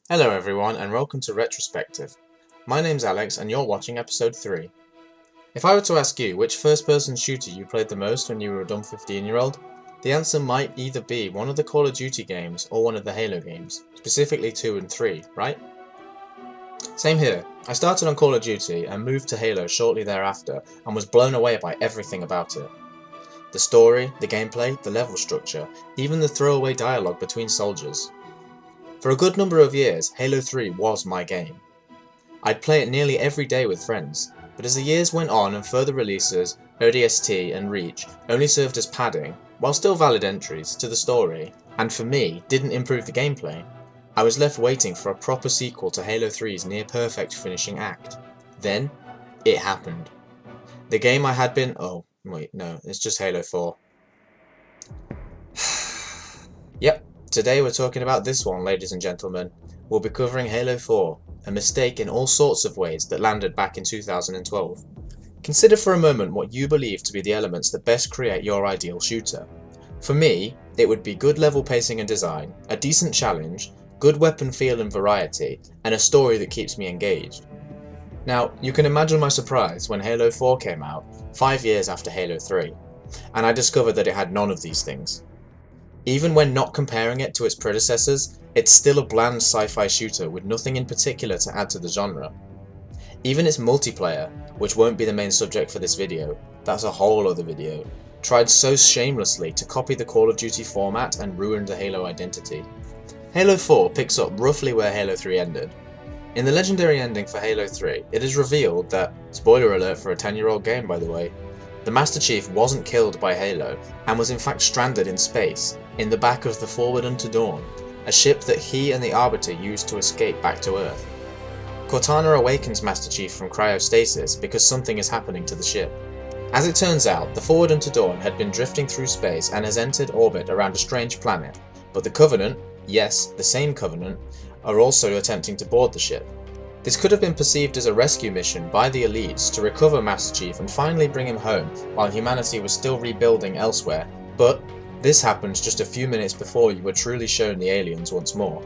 Hello everyone and welcome to Retrospective. My name's Alex and you're watching episode 3. If I were to ask you which first-person shooter you played the most when you were a dumb 15-year-old, the answer might either be one of the Call of Duty games or one of the Halo games, specifically 2 and 3, right? Same here. I started on Call of Duty and moved to Halo shortly thereafter and was blown away by everything about it. The story, the gameplay, the level structure, even the throwaway dialogue between soldiers. For a good number of years, Halo 3 was my game. I'd play it nearly every day with friends, but as the years went on and further releases, ODST and Reach only served as padding, while still valid entries, to the story, and for me, didn't improve the gameplay. I was left waiting for a proper sequel to Halo 3's near-perfect finishing act. Then, it happened. The game I had been... oh, wait, no, it's just Halo 4. Yep. Today we're talking about this one, ladies and gentlemen. We'll be covering Halo 4, a mistake in all sorts of ways that landed back in 2012. Consider for a moment what you believe to be the elements that best create your ideal shooter. For me, it would be good level pacing and design, a decent challenge, good weapon feel and variety, and a story that keeps me engaged. Now, you can imagine my surprise when Halo 4 came out, 5 years after Halo 3, and I discovered that it had none of these things. Even when not comparing it to its predecessors, it's still a bland sci-fi shooter with nothing in particular to add to the genre. Even its multiplayer, which won't be the main subject for this video, that's a whole other video, tried so shamelessly to copy the Call of Duty format and ruin the Halo identity. Halo 4 picks up roughly where Halo 3 ended. In the legendary ending for Halo 3, it is revealed that, spoiler alert for a 10-year-old game by the way, the Master Chief wasn't killed by Halo, and was in fact stranded in space, in the back of the Forward Unto Dawn, a ship that he and the Arbiter used to escape back to Earth. Cortana awakens Master Chief from cryostasis because something is happening to the ship. As it turns out, the Forward Unto Dawn had been drifting through space and has entered orbit around a strange planet, but the Covenant, yes, the same Covenant, are also attempting to board the ship. This could have been perceived as a rescue mission by the elites to recover Master Chief and finally bring him home while humanity was still rebuilding elsewhere, but this happens just a few minutes before you were truly shown the aliens once more.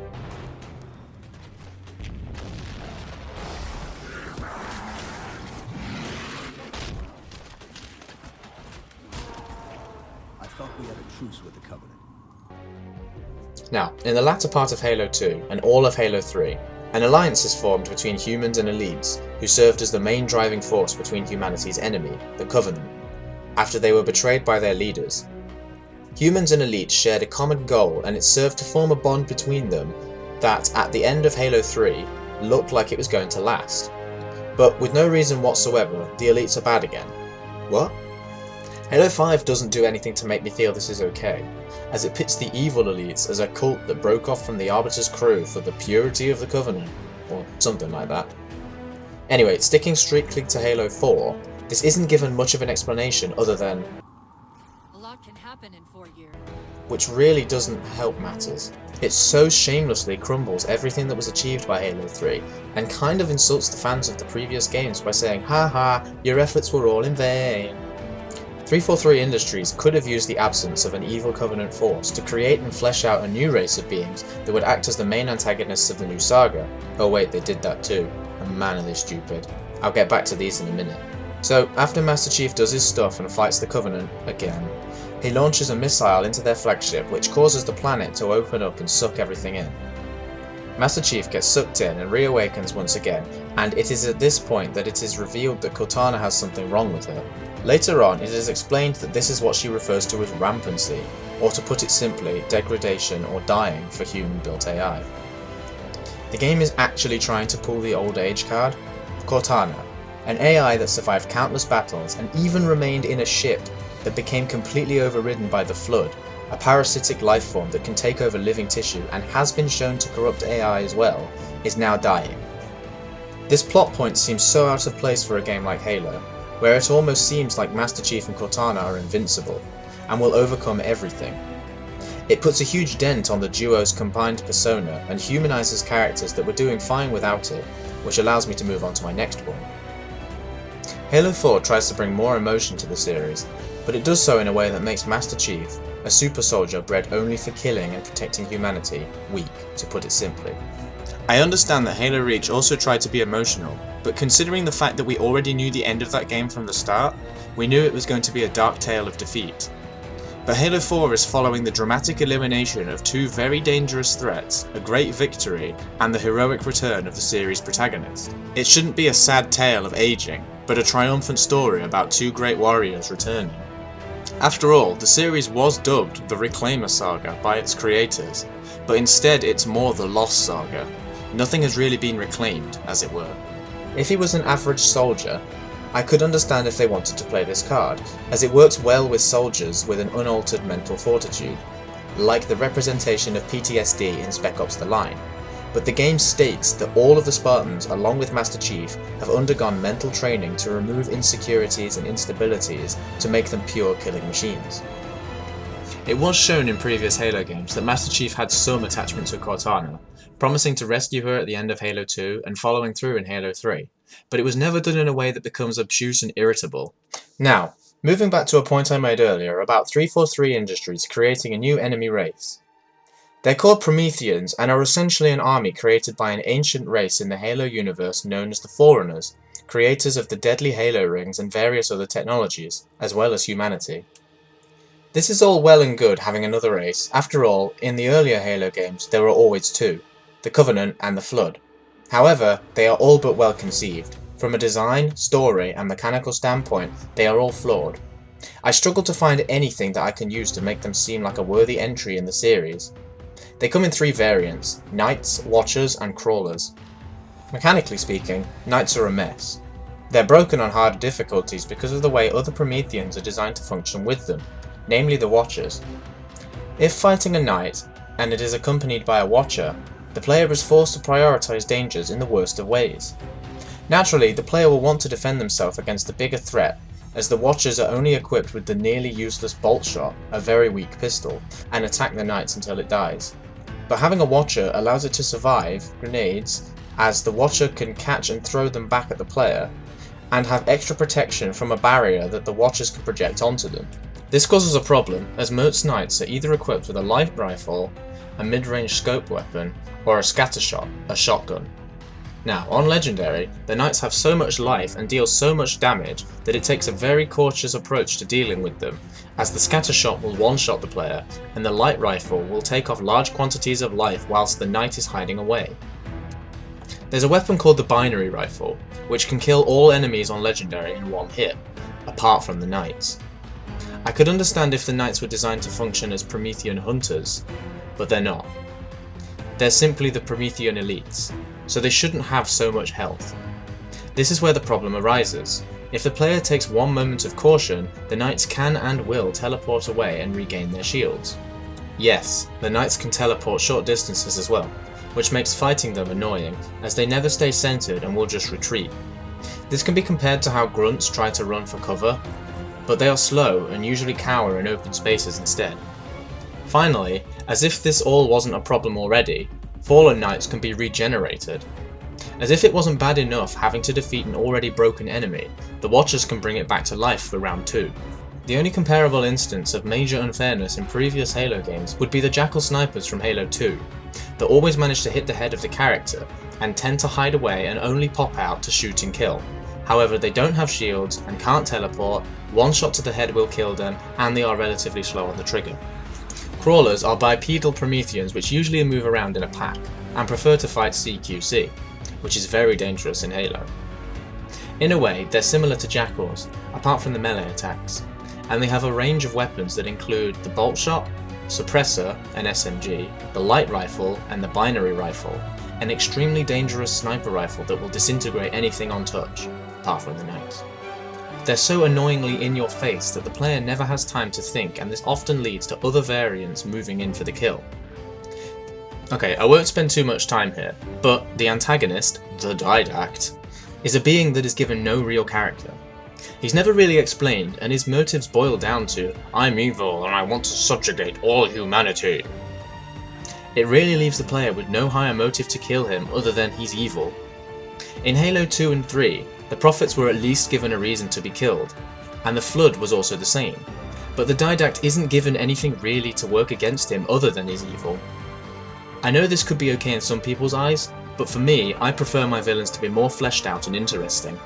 I thought we had a truce with the Covenant. Now, in the latter part of Halo 2 and all of Halo 3, an alliance is formed between humans and elites, who served as the main driving force between humanity's enemy, the Covenant, after they were betrayed by their leaders. Humans and elites shared a common goal, and it served to form a bond between them that, at the end of Halo 3, looked like it was going to last. But with no reason whatsoever, the elites are bad again. What? Halo 5 doesn't do anything to make me feel this is okay, as it pits the evil elites as a cult that broke off from the Arbiter's crew for the purity of the Covenant, or something like that. Anyway, sticking strictly to Halo 4, this isn't given much of an explanation other than A lot can happen in 4 years. which really doesn't help matters. It so shamelessly crumbles everything that was achieved by Halo 3, and kind of insults the fans of the previous games by saying, haha, your efforts were all in vain. 343 Industries could have used the absence of an evil Covenant force to create and flesh out a new race of beings that would act as the main antagonists of the new saga. Oh wait, they did that too. And man are they stupid. I'll get back to these in a minute. So, after Master Chief does his stuff and fights the Covenant, again, he launches a missile into their flagship which causes the planet to open up and suck everything in. Master Chief gets sucked in and reawakens once again, and it is at this point that it is revealed that Cortana has something wrong with her. Later on, it is explained that this is what she refers to as rampancy, or to put it simply, degradation or dying for human-built AI. The game is actually trying to pull the old age card. Cortana, an AI that survived countless battles and even remained in a ship that became completely overridden by the Flood, a parasitic lifeform that can take over living tissue and has been shown to corrupt AI as well, is now dying. This plot point seems so out of place for a game like Halo, where it almost seems like Master Chief and Cortana are invincible, and will overcome everything. It puts a huge dent on the duo's combined persona and humanises characters that were doing fine without it, which allows me to move on to my next point. Halo 4 tries to bring more emotion to the series, but it does so in a way that makes Master Chief, a super soldier bred only for killing and protecting humanity, weak, to put it simply. I understand that Halo Reach also tried to be emotional, but considering the fact that we already knew the end of that game from the start, we knew it was going to be a dark tale of defeat. But Halo 4 is following the dramatic elimination of two very dangerous threats, a great victory, and the heroic return of the series' protagonist. It shouldn't be a sad tale of aging, but a triumphant story about two great warriors returning. After all, the series was dubbed the Reclaimer Saga by its creators, but instead it's more the Lost Saga. Nothing has really been reclaimed, as it were. If he was an average soldier, I could understand if they wanted to play this card, as it works well with soldiers with an unaltered mental fortitude, like the representation of PTSD in Spec Ops: The Line. But the game states that all of the Spartans, along with Master Chief, have undergone mental training to remove insecurities and instabilities to make them pure killing machines. It was shown in previous Halo games that Master Chief had some attachment to Cortana, promising to rescue her at the end of Halo 2 and following through in Halo 3, but it was never done in a way that becomes obtuse and irritable. Now, moving back to a point I made earlier about 343 Industries creating a new enemy race. They're called Prometheans and are essentially an army created by an ancient race in the Halo universe known as the Forerunners, creators of the deadly Halo rings and various other technologies, as well as humanity. This is all well and good having another race. After all, in the earlier Halo games there were always two, the Covenant and the Flood. However, they are all but well conceived. From a design, story and mechanical standpoint, they are all flawed. I struggle to find anything that I can use to make them seem like a worthy entry in the series. They come in three variants: Knights, Watchers and Crawlers. Mechanically speaking, Knights are a mess. They're broken on harder difficulties because of the way other Prometheans are designed to function with them, namely the Watchers. If fighting a Knight, and it is accompanied by a Watcher, the player is forced to prioritise dangers in the worst of ways. Naturally, the player will want to defend themselves against the bigger threat, as the Watchers are only equipped with the nearly useless bolt shot, a very weak pistol, and attack the Knights until it dies. But having a Watcher allows it to survive grenades, as the Watcher can catch and throw them back at the player, and have extra protection from a barrier that the Watchers can project onto them. This causes a problem, as most Knights are either equipped with a light rifle, a mid-range scope weapon, or a scattershot, a shotgun. Now, on Legendary, the Knights have so much life and deal so much damage that it takes a very cautious approach to dealing with them, as the scattershot will one-shot the player, and the light rifle will take off large quantities of life whilst the Knight is hiding away. There's a weapon called the Binary Rifle, which can kill all enemies on Legendary in one hit, apart from the Knights. I could understand if the Knights were designed to function as Promethean hunters, but they're not. They're simply the Promethean elites, so they shouldn't have so much health. This is where the problem arises. If the player takes one moment of caution, the Knights can and will teleport away and regain their shields. Yes, the Knights can teleport short distances as well, which makes fighting them annoying, as they never stay centered and will just retreat. This can be compared to how Grunts try to run for cover, but they are slow and usually cower in open spaces instead. Finally, as if this all wasn't a problem already, Fallen Knights can be regenerated. As if it wasn't bad enough having to defeat an already broken enemy, the Watchers can bring it back to life for round 2. The only comparable instance of major unfairness in previous Halo games would be the Jackal Snipers from Halo 2, that always manage to hit the head of the character, and tend to hide away and only pop out to shoot and kill. However, they don't have shields and can't teleport, one shot to the head will kill them, and they are relatively slow on the trigger. Crawlers are bipedal Prometheans which usually move around in a pack, and prefer to fight CQC, which is very dangerous in Halo. In a way, they're similar to Jackals, apart from the melee attacks, and they have a range of weapons that include the bolt shot, suppressor, an SMG, the light rifle, and the binary rifle, an extremely dangerous sniper rifle that will disintegrate anything on touch, apart from the Knights. They're so annoyingly in your face that the player never has time to think, and this often leads to other variants moving in for the kill. Okay, I won't spend too much time here, but the antagonist, the Didact, is a being that is given no real character. He's never really explained, and his motives boil down to, "I'm evil and I want to subjugate all humanity." It really leaves the player with no higher motive to kill him other than he's evil. In Halo 2 and 3, the Prophets were at least given a reason to be killed, and the Flood was also the same, but the Didact isn't given anything really to work against him other than his evil. I know this could be okay in some people's eyes, but for me, I prefer my villains to be more fleshed out and interesting.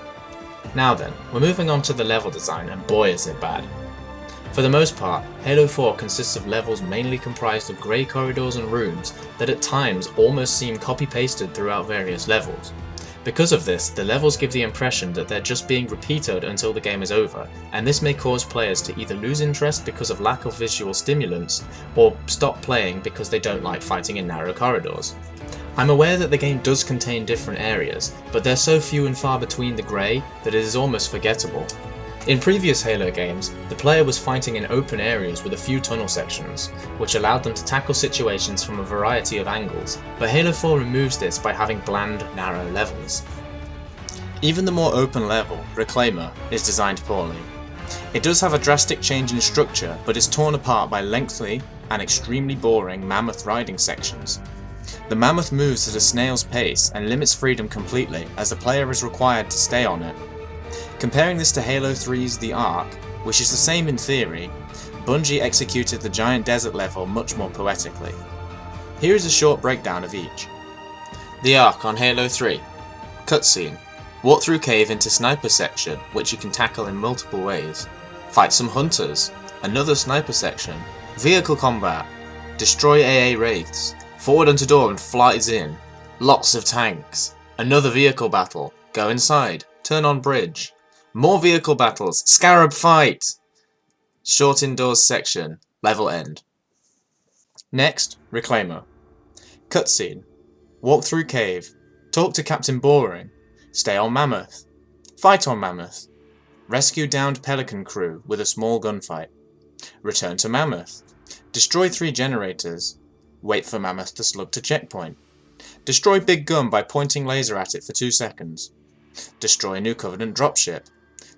Now then, we're moving on to the level design, and boy is it bad. For the most part, Halo 4 consists of levels mainly comprised of grey corridors and rooms that at times almost seem copy-pasted throughout various levels. Because of this, the levels give the impression that they're just being repeated until the game is over, and this may cause players to either lose interest because of lack of visual stimulants, or stop playing because they don't like fighting in narrow corridors. I'm aware that the game does contain different areas, but they're so few and far between the grey that it is almost forgettable. In previous Halo games, the player was fighting in open areas with a few tunnel sections, which allowed them to tackle situations from a variety of angles, but Halo 4 removes this by having bland, narrow levels. Even the more open level, Reclaimer, is designed poorly. It does have a drastic change in structure, but is torn apart by lengthy and extremely boring mammoth riding sections. The mammoth moves at a snail's pace and limits freedom completely, as the player is required to stay on it. Comparing this to Halo 3's The Ark, which is the same in theory, Bungie executed the giant desert level much more poetically. Here is a short breakdown of each. The Ark on Halo 3. Cutscene. Walk through cave into sniper section, which you can tackle in multiple ways. Fight some hunters. Another sniper section. Vehicle combat. Destroy AA wraiths. Forward onto door and flies in. Lots of tanks. Another vehicle battle. Go inside. Turn on bridge. More vehicle battles. Scarab fight. Short indoors section. Level end. Next, Reclaimer. Cutscene. Walk through cave. Talk to Captain Boring. Stay on Mammoth. Fight on Mammoth. Rescue downed Pelican crew with a small gunfight. Return to Mammoth. Destroy 3 generators. Wait for Mammoth to slug to checkpoint. Destroy Big Gun by pointing laser at it for 2 seconds. Destroy New Covenant dropship.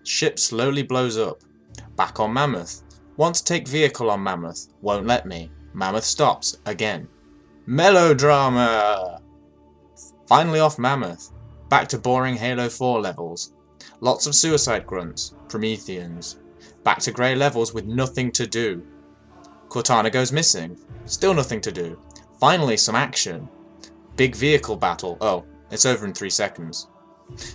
Ship slowly blows up. Back on Mammoth. Want to take vehicle on Mammoth. Won't let me. Mammoth stops. Again. Melodrama! Finally off Mammoth. Back to boring Halo 4 levels. Lots of suicide grunts. Prometheans. Back to grey levels with nothing to do. Cortana goes missing. Still nothing to do. Finally some action. Big vehicle battle. Oh, it's over in 3 seconds.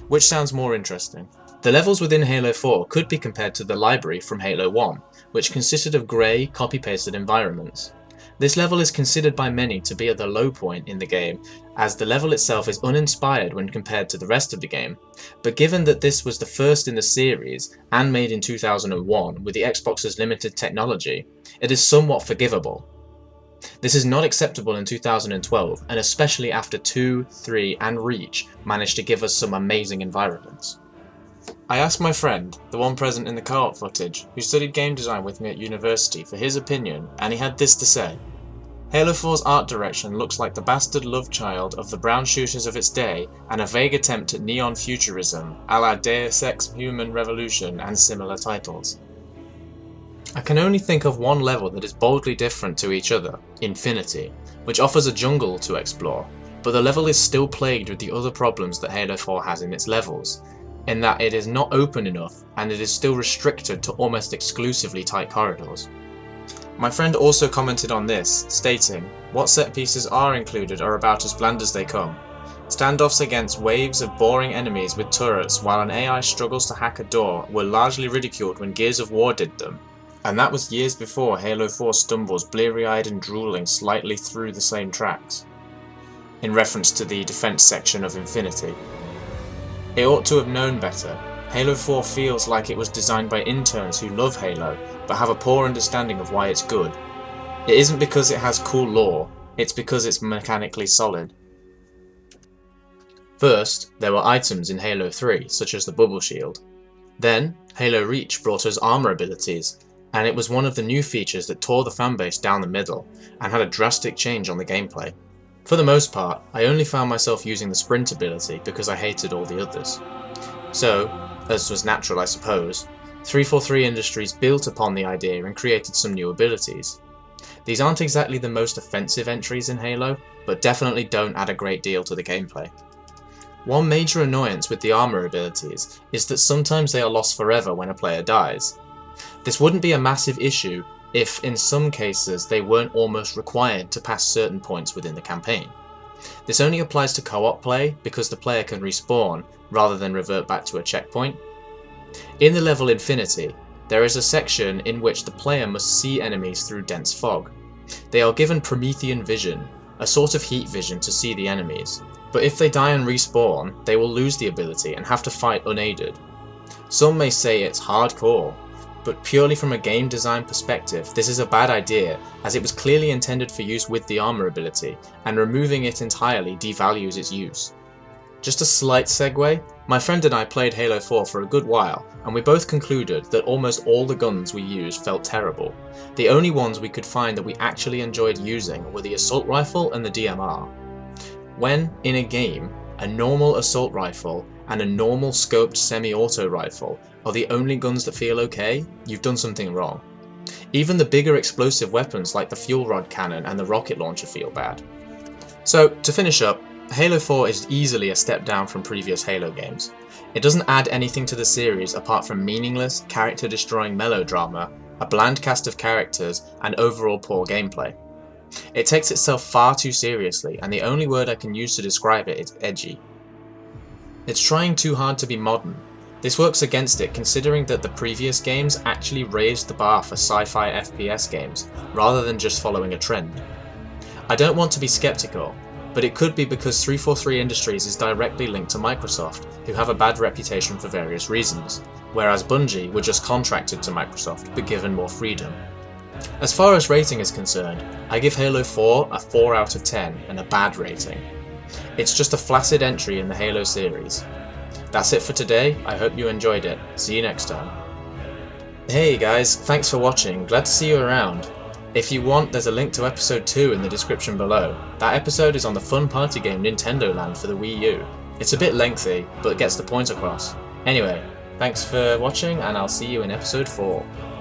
Which sounds more interesting? The levels within Halo 4 could be compared to the library from Halo 1, which consisted of grey, copy-pasted environments. This level is considered by many to be at the low point in the game, as the level itself is uninspired when compared to the rest of the game, but given that this was the first in the series, and made in 2001 with the Xbox's limited technology, it is somewhat forgivable. This is not acceptable in 2012, and especially after 2, 3 and Reach managed to give us some amazing environments. I asked my friend, the one present in the co-op footage, who studied game design with me at university, for his opinion, and he had this to say. Halo 4's art direction looks like the bastard love child of the brown shooters of its day, and a vague attempt at neon futurism, a la Deus Ex Human Revolution and similar titles. I can only think of one level that is boldly different to each other, Infinity, which offers a jungle to explore, but the level is still plagued with the other problems that Halo 4 has in its levels, in that it is not open enough and it is still restricted to almost exclusively tight corridors. My friend also commented on this, stating, what set pieces are included are about as bland as they come. Standoffs against waves of boring enemies with turrets while an AI struggles to hack a door were largely ridiculed when Gears of War did them, and that was years before Halo 4 stumbles bleary-eyed and drooling slightly through the same tracks, in reference to the defense section of Infinity. It ought to have known better. Halo 4 feels like it was designed by interns who love Halo, but have a poor understanding of why it's good. It isn't because it has cool lore, it's because it's mechanically solid. First, there were items in Halo 3, such as the bubble shield. Then, Halo Reach brought us armor abilities, and it was one of the new features that tore the fanbase down the middle, and had a drastic change on the gameplay. For the most part, I only found myself using the sprint ability because I hated all the others. So, as was natural I suppose, 343 Industries built upon the idea and created some new abilities. These aren't exactly the most offensive entries in Halo, but definitely don't add a great deal to the gameplay. One major annoyance with the armor abilities is that sometimes they are lost forever when a player dies. This wouldn't be a massive issue if in some cases they weren't almost required to pass certain points within the campaign. This only applies to co-op play because the player can respawn rather than revert back to a checkpoint. In the level Infinity, there is a section in which the player must see enemies through dense fog. They are given Promethean vision, a sort of heat vision to see the enemies, but if they die and respawn, they will lose the ability and have to fight unaided. Some may say it's hardcore, but purely from a game design perspective, this is a bad idea as it was clearly intended for use with the armor ability, and removing it entirely devalues its use. Just a slight segue, my friend and I played Halo 4 for a good while, and we both concluded that almost all the guns we used felt terrible. The only ones we could find that we actually enjoyed using were the assault rifle and the DMR. When, in a game, a normal assault rifle and a normal scoped semi-auto rifle are the only guns that feel okay, you've done something wrong. Even the bigger explosive weapons like the fuel rod cannon and the rocket launcher feel bad. So, to finish up, Halo 4 is easily a step down from previous Halo games. It doesn't add anything to the series apart from meaningless, character-destroying melodrama, a bland cast of characters, and overall poor gameplay. It takes itself far too seriously, and the only word I can use to describe it is edgy. It's trying too hard to be modern. This works against it considering that the previous games actually raised the bar for sci-fi FPS games, rather than just following a trend. I don't want to be skeptical, but it could be because 343 Industries is directly linked to Microsoft, who have a bad reputation for various reasons, whereas Bungie were just contracted to Microsoft but given more freedom. As far as rating is concerned, I give Halo 4 a 4 out of 10 and a bad rating. It's just a flaccid entry in the Halo series. That's it for today, I hope you enjoyed it. See you next time. Hey guys, thanks for watching, glad to see you around. If you want, there's a link to episode 2 in the description below. That episode is on the fun party game Nintendo Land for the Wii U. It's a bit lengthy, but gets the point across. Anyway, thanks for watching and I'll see you in episode 4.